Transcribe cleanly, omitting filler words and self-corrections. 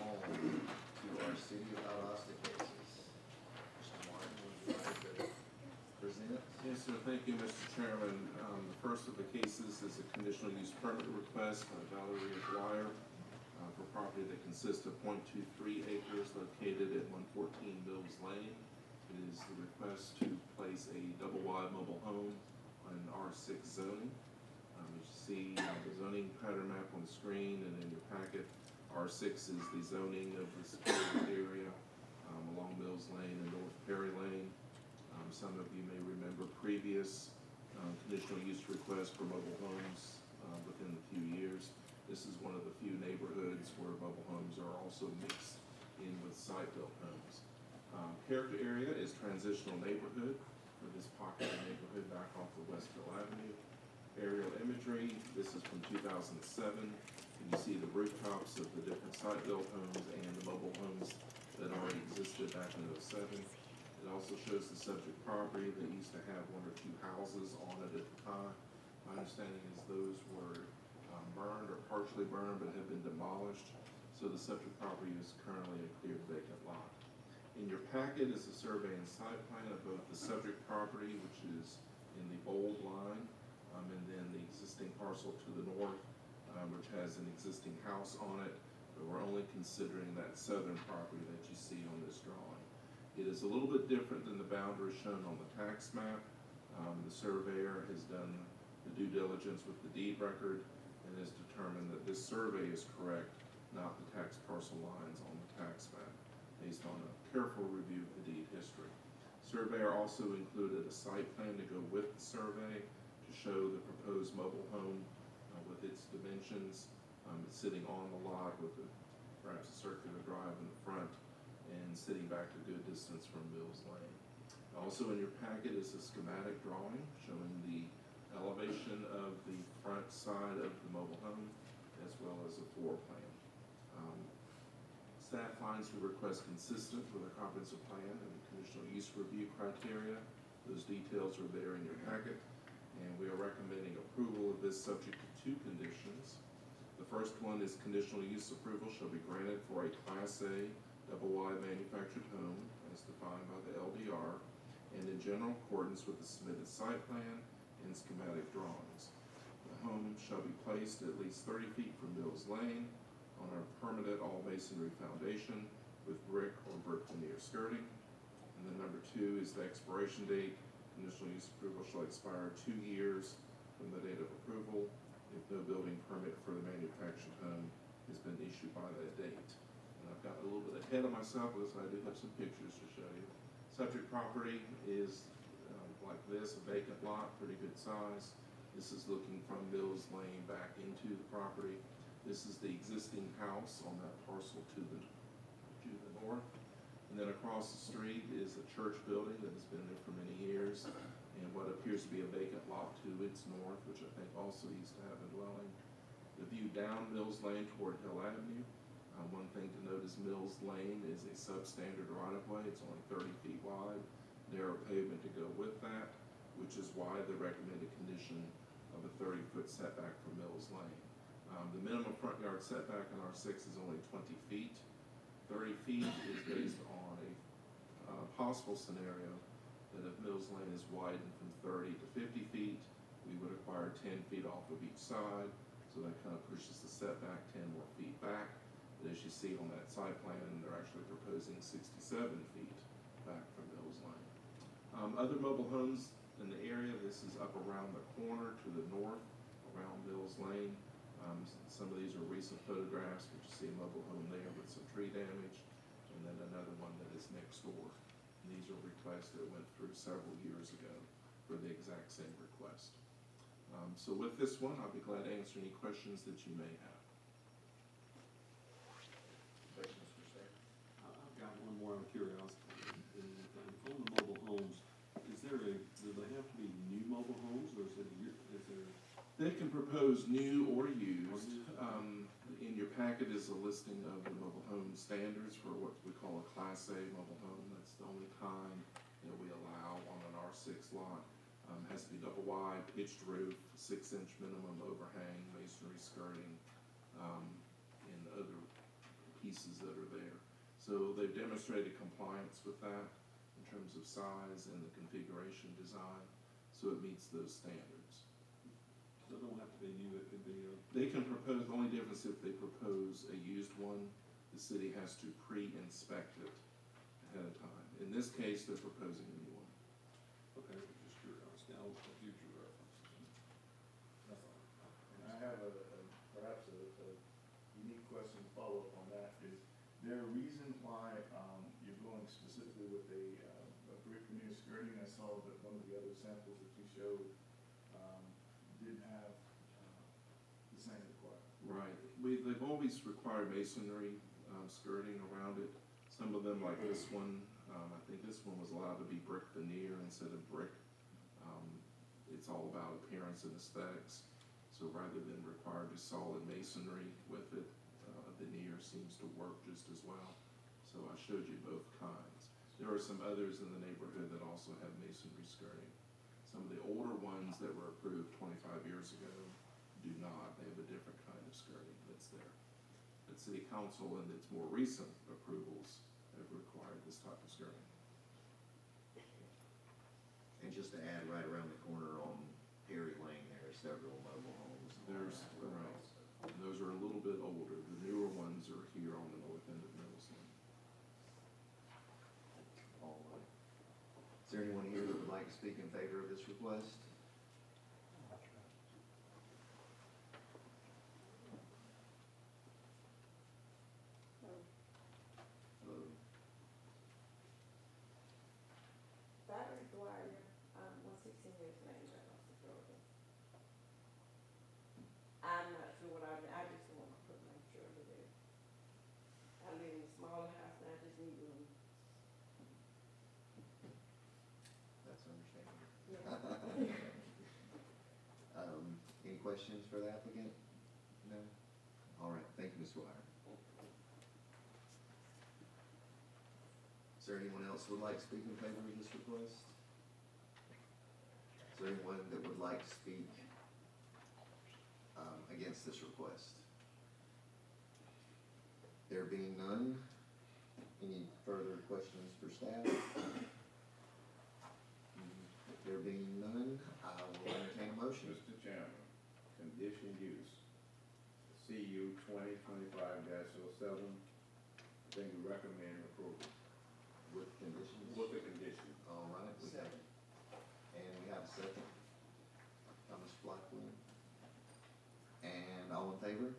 home to our city about us the cases. Mr. Martin, would you like to present? Yes, sir. Thank you, Mr. Chairman. The first of the cases is a conditional use permit request by Valeria Dwyer for property that consists of 0.23 acres located at 114 Mills Lane. It is the request to place a double-wide mobile home on R6 zoning. As you see the zoning pattern map on the screen and in your packet, R6 is the zoning of the secured area along Mills Lane and North Perry Lane. Some of you may remember previous conditional use requests for mobile homes within a few years. This is one of the few neighborhoods where mobile homes are also mixed in with site-built homes. Character area is transitional neighborhood for this pocket of neighborhood back off of Westville Avenue. Aerial imagery, this is from 2007. And you see the rooftops of the different site-built homes and the mobile homes that already existed back in 2007. It also shows the subject property that used to have one or two houses on it at the time. My understanding is those were burned or partially burned but have been demolished. So the subject property is currently a cleared vacant lot. In your packet is a survey and site plan of both the subject property, which is in the bold line, and then the existing parcel to the north, which has an existing house on it, but we're only considering that southern property that you see on this drawing. It is a little bit different than the boundary shown on the tax map. The surveyor has done the due diligence with the deed record and has determined that this survey is correct, not the tax parcel lines on the tax map, based on a careful review of the deed history. Surveyor also included a site plan to go with the survey to show the proposed mobile home with its dimensions. It's sitting on the lot with perhaps a circular drive in the front and sitting back a good distance from Mills Lane. Also in your packet is a schematic drawing showing the elevation of the front side of the mobile home as well as a floor plan. Staff finds the request consistent with a comprehensive plan and the conditional use review criteria. Those details are there in your packet, and we are recommending approval of this subject to two conditions. The first one is conditional use approval shall be granted for a Class A double-wide manufactured home as defined by the LDR and in general accordance with the submitted site plan and schematic drawings. The home shall be placed at least 30 feet from Mills Lane on a permanent all masonry foundation with brick or brick veneer skirting. And then number two is the expiration date. Conditional use approval shall expire 2 years from the date of approval if no building permit for the manufactured home has been issued by that date. And I've got a little bit ahead of myself because I do have some pictures to show you. Subject property is like this, a vacant lot, pretty good size. This is looking from Mills Lane back into the property. This is the existing house on that parcel to the north. And then across the street is a church building that has been there for many years and what appears to be a vacant lot to its north, which I think also used to have a dwelling. The view down Mills Lane toward Hill Avenue. One thing to note is Mills Lane is a substandard right-of-way. It's only 30 feet wide, narrow pavement to go with that, which is why the recommended condition of a 30-foot setback from Mills Lane. The minimum front yard setback in R6 is only 20 feet. 30 feet is based on a possible scenario that if Mills Lane is widened from 30 to 50 feet, we would acquire 10 feet off of each side, so that kind of pushes the setback 10 more feet back. But as you see on that site plan, they're actually proposing 67 feet back from Mills Lane. Other mobile homes in the area, this is up around the corner to the north, around Mills Lane. Some of these are recent photographs, but you see a mobile home there with some tree damage, and then another one that is next door. And these are requests that went through several years ago for the exact same request. So with this one, I'll be glad to answer any questions that you may have. Thank you, Mr. Stair. I've got one more out of curiosity. On the mobile homes, do they have to be new mobile homes, or is there? They can propose new or used. In your packet is a listing of the mobile home standards for what we call a Class A mobile home. That's the only kind that we allow on an R6 lot. Has to be double wide, pitched roof, 6-inch minimum overhang, masonry skirting, and other pieces that are there. So they've demonstrated compliance with that in terms of size and the configuration design, so it meets those standards. So it don't have to be new, it could be a. They can propose, the only difference if they propose a used one, the city has to pre-inspect it ahead of time. In this case, they're proposing a new one. Okay, just curious, now for future reference. That's all. And I have perhaps a unique question to follow up on that. Is there a reason why you're going specifically with a brick veneer skirting? I saw that one of the other samples that you showed didn't have the same requirement. Right. They've always required masonry skirting around it. Some of them, like this one, I think this one was allowed to be brick veneer instead of brick. It's all about appearance and aesthetics. So rather than require just solid masonry with it, veneer seems to work just as well. So I showed you both kinds. There are some others in the neighborhood that also have masonry skirting. Some of the older ones that were approved 25 years ago do not. They have a different kind of skirting that's there. But City Council in its more recent approvals have required this type of skirting. And just to add, right around the corner on Perry Lane, there are several mobile homes. There's, right, and those are a little bit older. The newer ones are here on the north end of Middlesex. All right. Is there anyone here that would like to speak in favor of this request? Hello. Valeria Dwyer, 116 West Main, Dallas, Georgia. I'm not sure what I just want to put my trailer there. I live in a smaller house and I just need room. That's understandable. Yeah. Any questions for the applicant? No? All right, thank you, Ms. Dwyer. Is there anyone else who would like to speak in favor of this request? Is there anyone that would like to speak against this request? There being none, any further questions for staff? There being none, I will entertain a motion. Mr. Chairman, condition use, CU-2025-07, I think we recommend approval With conditions? with the condition. All right. Second. And we have a second. Mr. Blackwood. And all in favor?